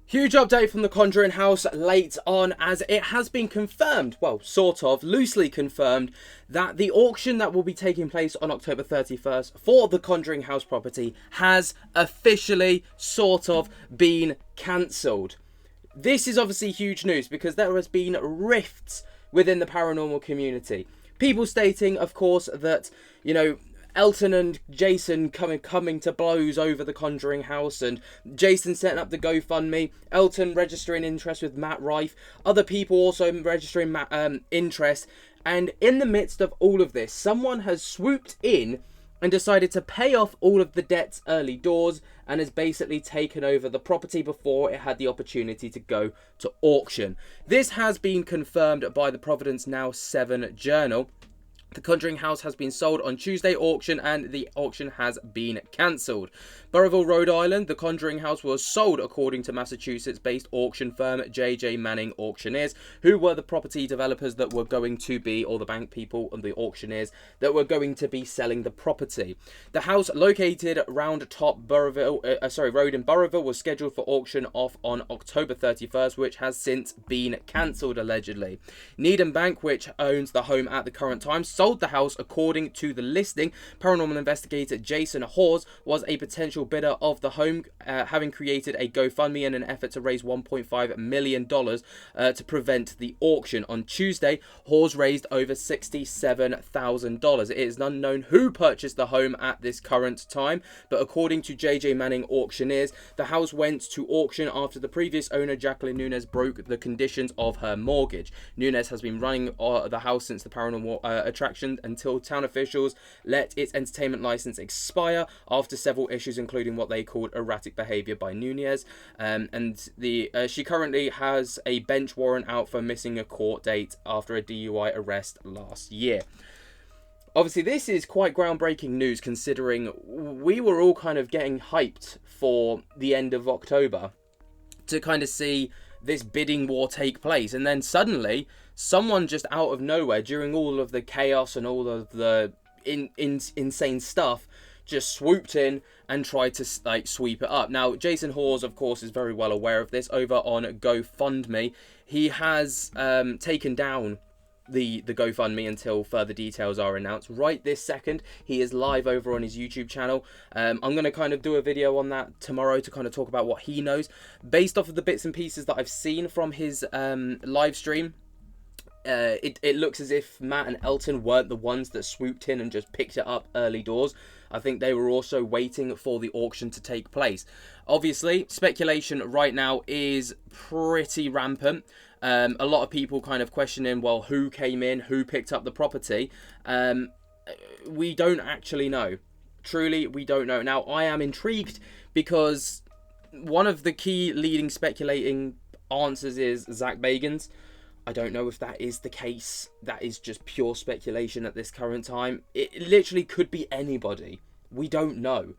Huge update from the Conjuring house late on, as it has been confirmed, well, sort of, loosely confirmed, that the auction that will be taking place on October 31st for the Conjuring house property has officially sort of been cancelled. This is obviously huge news because there has been rifts within the paranormal community. People stating, of course, that, Elton and Jason coming to blows over the Conjuring house, and Jason setting up the GoFundMe, Elton registering interest with Matt Rife, other people also registering interest, and in the midst of all of this, someone has swooped in and decided to pay off all of the debts early doors and has basically taken over the property before it had the opportunity to go to auction. This has been confirmed by the Providence Now 7 Journal. The Conjuring house has been sold on Tuesday auction and the auction has been cancelled. Burrillville, Rhode Island, the Conjuring house was sold according to Massachusetts-based auction firm J.J. Manning Auctioneers, who were the property developers that were going to be, or the bank people and the auctioneers that were going to be selling the property. The house located Round Top Road in Burrillville was scheduled for auction off on October 31st, which has since been cancelled allegedly. Needham Bank, which owns the home at the current time, sold the house according to the listing. Paranormal investigator Jason Hawes was a potential bidder of the home, having created a GoFundMe in an effort to raise $1.5 million to prevent the auction. On Tuesday, Hawes raised over $67,000. It is unknown who purchased the home at this current time, but according to J.J. Manning Auctioneers, the house went to auction after the previous owner, Jacqueline Nunez, broke the conditions of her mortgage. Nunez has been running the house since the paranormal attraction until town officials let its entertainment license expire after several issues, including what they called erratic behavior by Nunez. She currently has a bench warrant out for missing a court date after a DUI arrest last year. Obviously, this is quite groundbreaking news considering we were all kind of getting hyped for the end of October to kind of see this bidding war take place, and then suddenly someone just out of nowhere, during all of the chaos and all of the insane stuff, just swooped in and tried to sweep it up. Now, Jason Hawes, of course, is very well aware of this. Over on GoFundMe, he has taken down the GoFundMe until further details are announced. Right this second, he is live over on his YouTube channel. I'm going to kind of do a video on that tomorrow to kind of talk about what he knows. Based off of the bits and pieces that I've seen from his live stream, it looks as if Matt and Elton weren't the ones that swooped in and just picked it up early doors. I think they were also waiting for the auction to take place. Obviously, speculation right now is pretty rampant. A lot of people kind of questioning, well, who came in, who picked up the property. We don't actually know. Truly, we don't know. Now, I am intrigued because one of the key leading speculating answers is Zach Bagans. I don't know if that is the case. That is just pure speculation at this current time. It literally could be anybody. We don't know.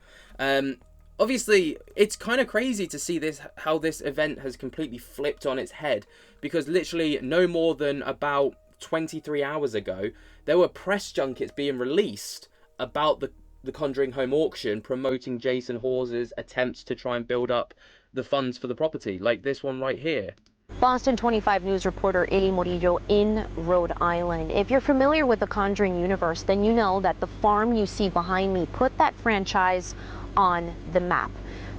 Obviously, it's kind of crazy to see how this event has completely flipped on its head, because literally no more than about 23 hours ago, there were press junkets being released about the Conjuring home auction, promoting Jason Hawes' attempts to try and build up the funds for the property, like this one right here. Boston 25 News reporter Eddie Morillo in Rhode Island. If you're familiar with the Conjuring universe, then you know that the farm you see behind me put that franchise on the map.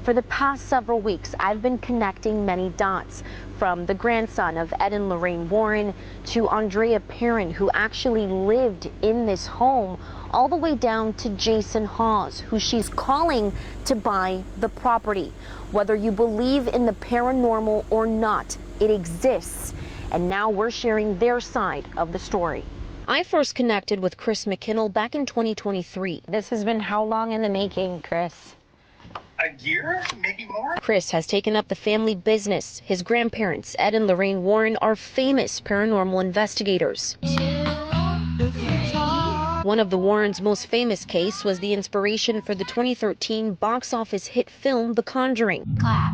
For the past several weeks, I've been connecting many dots, from the grandson of Ed and Lorraine Warren to Andrea Perrin, who actually lived in this home, all the way down to Jason Hawes, who she's calling to buy the property. Whether you believe in the paranormal or not, it exists, and now we're sharing their side of the story. I first connected with Chris McKinnell back in 2023. This has been how long in the making, Chris? A year, maybe more. Chris has taken up the family business. His grandparents, Ed and Lorraine Warren, are famous paranormal investigators. One of the Warrens' most famous case was the inspiration for the 2013 box office hit film, The Conjuring. Clap.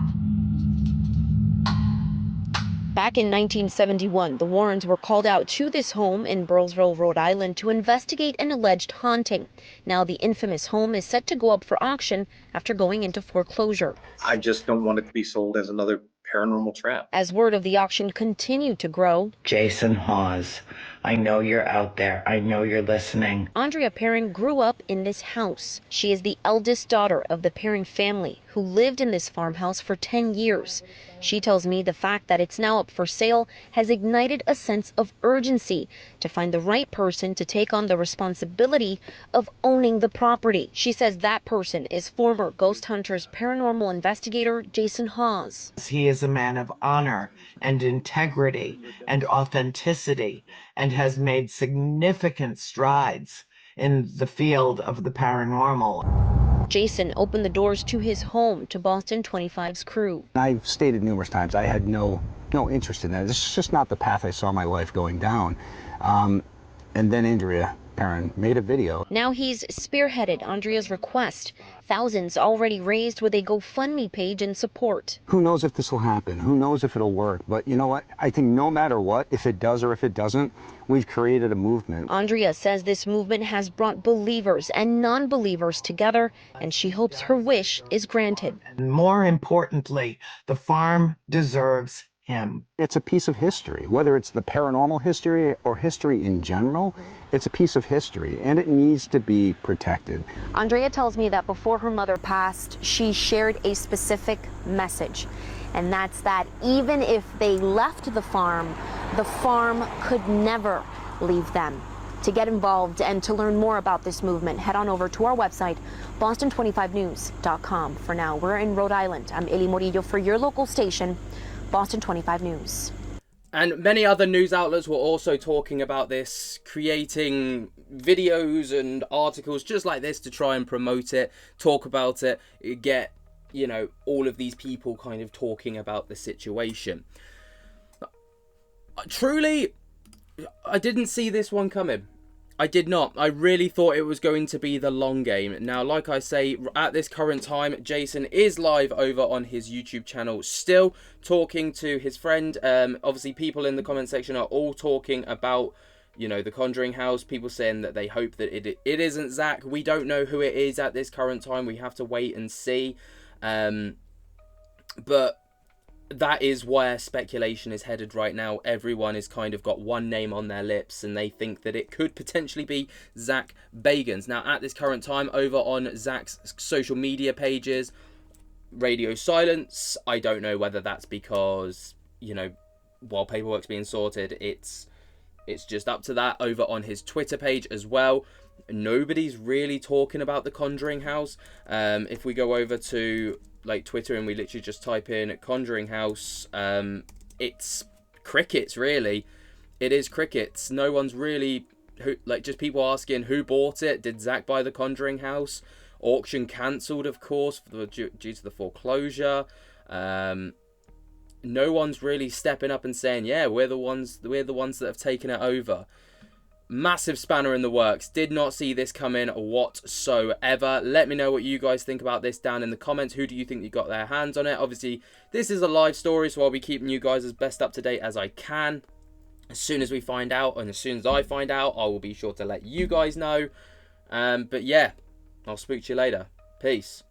Back in 1971, the Warrens were called out to this home in Burrillville, Rhode Island, to investigate an alleged haunting. Now the infamous home is set to go up for auction after going into foreclosure. I just don't want it to be sold as another paranormal trap. As word of the auction continued to grow, Jason Hawes, I know you're out there. I know you're listening. Andrea Perrin grew up in this house. She is the eldest daughter of the Perrin family who lived in this farmhouse for 10 years. She tells me the fact that it's now up for sale has ignited a sense of urgency to find the right person to take on the responsibility of owning the property. She says that person is former Ghost Hunters paranormal investigator Jason Hawes. He is a man of honor and integrity and authenticity and has made significant strides in the field of the paranormal. Jason opened the doors to his home to Boston 25's crew. I've stated numerous times I had no interest in that. It's just not the path I saw my life going down. And then Andrea Perrin made a video. Now he's spearheaded Andrea's request. Thousands already raised with a GoFundMe page in support. Who knows if this will happen? Who knows if it'll work? But you know what? I think no matter what, if it does or if it doesn't, we've created a movement. Andrea says this movement has brought believers and non-believers together, and she hopes her wish is granted. And more importantly, the farm deserves him. It's a piece of history, whether it's the paranormal history or history in general. It's a piece of history, and it needs to be protected. Andrea tells me that before her mother passed, she shared a specific message, and that's that even if they left the farm could never leave them. To get involved and to learn more about this movement, head on over to our website, boston25news.com. For now, we're in Rhode Island. I'm Eli Morillo for your local station, Boston 25 News. And many other news outlets were also talking about this, creating videos and articles just like this to try and promote it, talk about it, get, all of these people kind of talking about the situation. Truly, I didn't see this one coming. I did not. I really thought it was going to be the long game. Now, like I say, at this current time, Jason is live over on his YouTube channel, still talking to his friend. Obviously, people in the comment section are all talking about, the Conjuring house. People saying that they hope that it isn't Zach. We don't know who it is at this current time. We have to wait and see. But that is where speculation is headed right now. Everyone has kind of got one name on their lips and they think that it could potentially be Zach Bagans. Now, at this current time, over on Zach's social media pages, radio silence. I don't know whether that's because, while paperwork's being sorted, it's just up to that. Over on his Twitter page as well, nobody's really talking about the Conjuring house. If we go over to Twitter and we literally just type in Conjuring house, it's crickets, really. It is crickets. No one's really just people asking who bought it. Did Zach buy the Conjuring house? Auction cancelled, of course, due to the foreclosure. No one's really stepping up and saying, yeah, we're the ones that have taken it over. Massive spanner in the works. Did not see this come in whatsoever. Let me know what you guys think about this down in the comments. Who do you think you got their hands on it? Obviously, this is a live story, so I'll be keeping you guys as best up to date as I can. As soon as we find out, and as soon as I find out, I will be sure to let you guys know. But yeah, I'll speak to you later. Peace.